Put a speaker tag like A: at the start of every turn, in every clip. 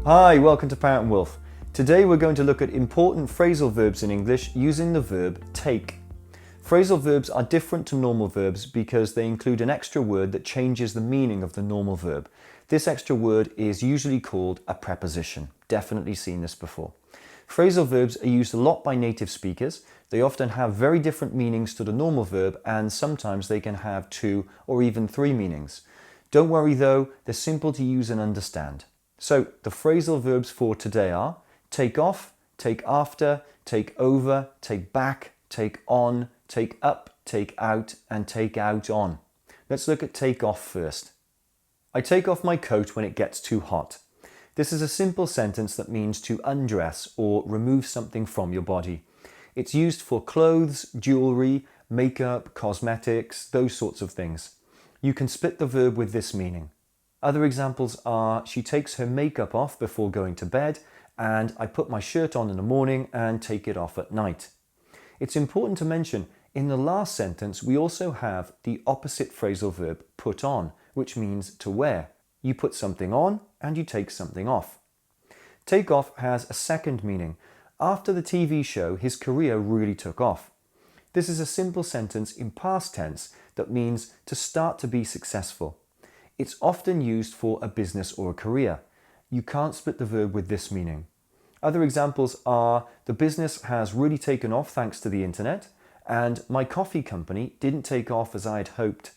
A: Hi, welcome to Parrot and Wolf. Today we're going to look at important phrasal verbs in English using the verb take. Phrasal verbs are different to normal verbs because they include an extra word that changes the meaning of the normal verb. This extra word is usually called a preposition. Definitely seen this before. Phrasal verbs are used a lot by native speakers. They often have very different meanings to the normal verb, and sometimes they can have 2 or even 3 meanings. Don't worry though, they're simple to use and understand. So the phrasal verbs for today are take off, take after, take over, take back, take on, take up, take out, and take out on. Let's look at take off first. I take off my coat when it gets too hot. This is a simple sentence that means to undress or remove something from your body. It's used for clothes, jewelry, makeup, cosmetics, those sorts of things. You can split the verb with this meaning. Other examples are she takes her makeup off before going to bed, and I put my shirt on in the morning and take it off at night. It's important to mention in the last sentence we also have the opposite phrasal verb put on, which means to wear. You put something on and you take something off. Take off has a second meaning. After the TV show, his career really took off. This is a simple sentence in past tense that means to start to be successful. It's often used for a business or a career. You can't split the verb with this meaning. Other examples are the business has really taken off thanks to the internet, and my coffee company didn't take off as I had hoped.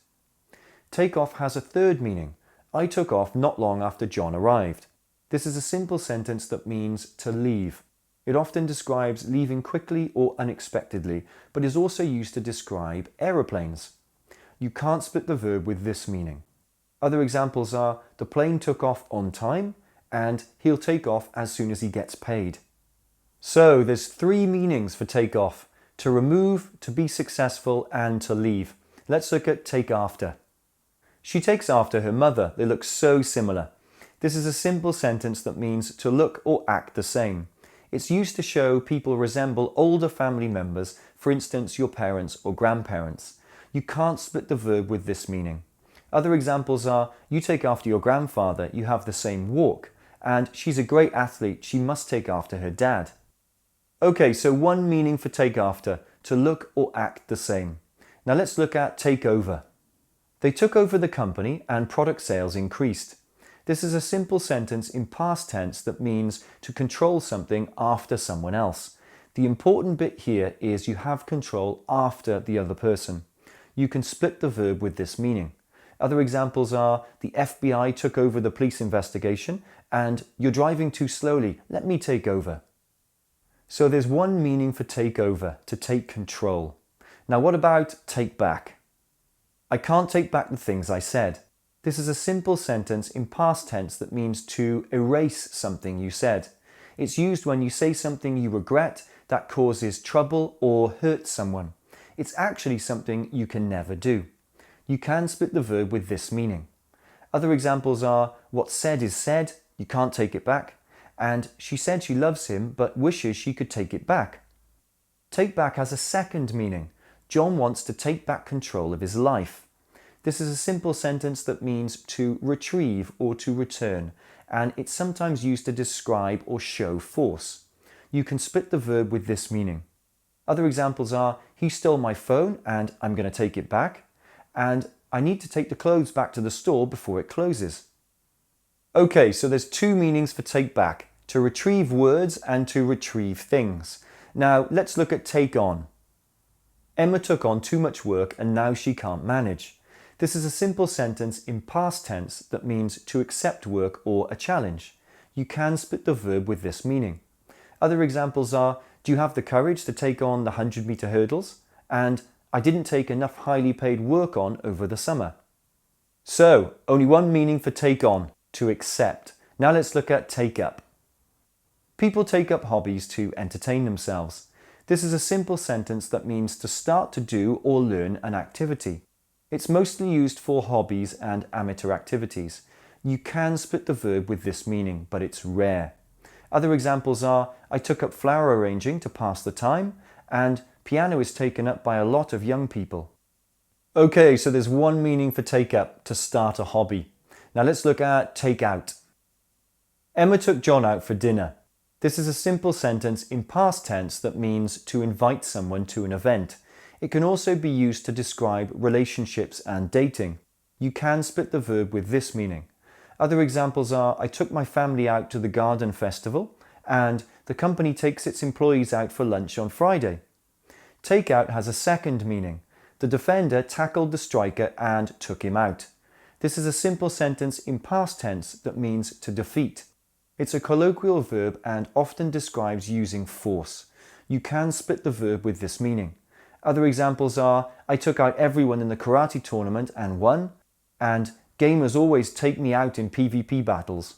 A: Take off has a third meaning. I took off not long after John arrived. This is a simple sentence that means to leave. It often describes leaving quickly or unexpectedly, but is also used to describe aeroplanes. You can't split the verb with this meaning. Other examples are the plane took off on time and he'll take off as soon as he gets paid. So there's 3 meanings for take off: to remove, to be successful, and to leave. Let's look at take after. She takes after her mother. They look so similar. This is a simple sentence that means to look or act the same. It's used to show people resemble older family members, for instance your parents or grandparents. You can't split the verb with this meaning. Other examples are you take after your grandfather, you have the same walk, and she's a great athlete, she must take after her dad. Okay, so 1 meaning for take after, to look or act the same. Now let's look at take over. They took over the company and product sales increased. This is a simple sentence in past tense that means to control something after someone else. The important bit here is you have control after the other person. You can split the verb with this meaning. Other examples are the FBI took over the police investigation and you're driving too slowly, let me take over. So there's 1 meaning for take over, to take control. Now what about take back? I can't take back the things I said. This is a simple sentence in past tense that means to erase something you said. It's used when you say something you regret that causes trouble or hurts someone. It's actually something you can never do. You can split the verb with this meaning. Other examples are what's said is said, you can't take it back, and she said she loves him but wishes she could take it back. Take back has a second meaning. John wants to take back control of his life. This is a simple sentence that means to retrieve or to return, and it's sometimes used to describe or show force. You can split the verb with this meaning. Other examples are he stole my phone and I'm going to take it back, and I need to take the clothes back to the store before it closes. Okay, so there's 2 meanings for take back: to retrieve words and to retrieve things. Now let's look at take on. Emma took on too much work and now she can't manage. This is a simple sentence in past tense that means to accept work or a challenge. You can split the verb with this meaning. Other examples are do you have the courage to take on the 100-meter hurdles? And I didn't take enough highly paid work on over the summer. So, only 1 meaning for take on, to accept. Now let's look at take up. People take up hobbies to entertain themselves. This is a simple sentence that means to start to do or learn an activity. It's mostly used for hobbies and amateur activities. You can split the verb with this meaning, but it's rare. Other examples are I took up flower arranging to pass the time, and piano is taken up by a lot of young people. Okay, so there's 1 meaning for take up, to start a hobby. Now let's look at take out. Emma took John out for dinner. This is a simple sentence in past tense that means to invite someone to an event. It can also be used to describe relationships and dating. You can split the verb with this meaning. Other examples are, I took my family out to the garden festival, and the company takes its employees out for lunch on Friday. Take out has a second meaning. The defender tackled the striker and took him out. This is a simple sentence in past tense that means to defeat. It's a colloquial verb and often describes using force. You can split the verb with this meaning. Other examples are, I took out everyone in the karate tournament and won, and gamers always take me out in PvP battles.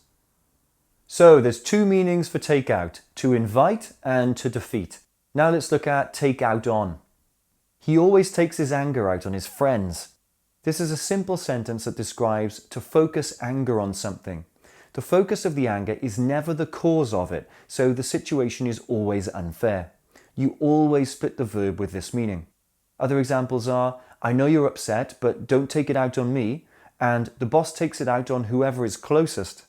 A: So there's two meanings for take out, to invite and to defeat. Now let's look at take out on. He always takes his anger out on his friends. This is a simple sentence that describes to focus anger on something. The focus of the anger is never the cause of it, so the situation is always unfair. You always split the verb with this meaning. Other examples are, I know you're upset, but don't take it out on me, and the boss takes it out on whoever is closest.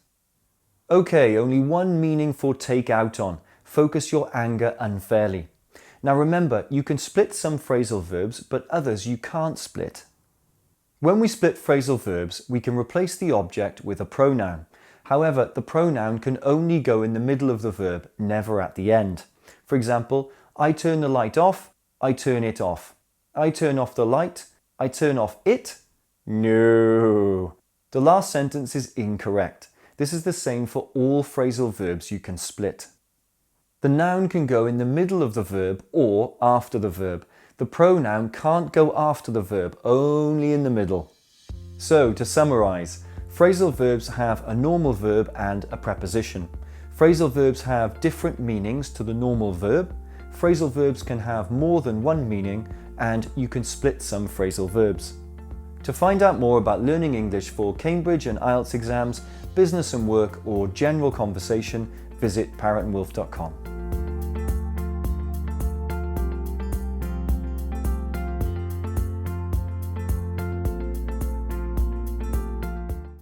A: Okay, only one meaning for take out on. Focus your anger unfairly. Now remember, you can split some phrasal verbs, but others you can't split. When we split phrasal verbs, we can replace the object with a pronoun. However, the pronoun can only go in the middle of the verb, never at the end. For example, I turn the light off, I turn it off. I turn off the light, I turn off it. No. The last sentence is incorrect. This is the same for all phrasal verbs you can split. The noun can go in the middle of the verb or after the verb. The pronoun can't go after the verb, only in the middle. So, to summarize, phrasal verbs have a normal verb and a preposition. Phrasal verbs have different meanings to the normal verb. Phrasal verbs can have more than one meaning, and you can split some phrasal verbs. To find out more about learning English for Cambridge and IELTS exams, business and work, or general conversation, visit ParrotandWolf.com.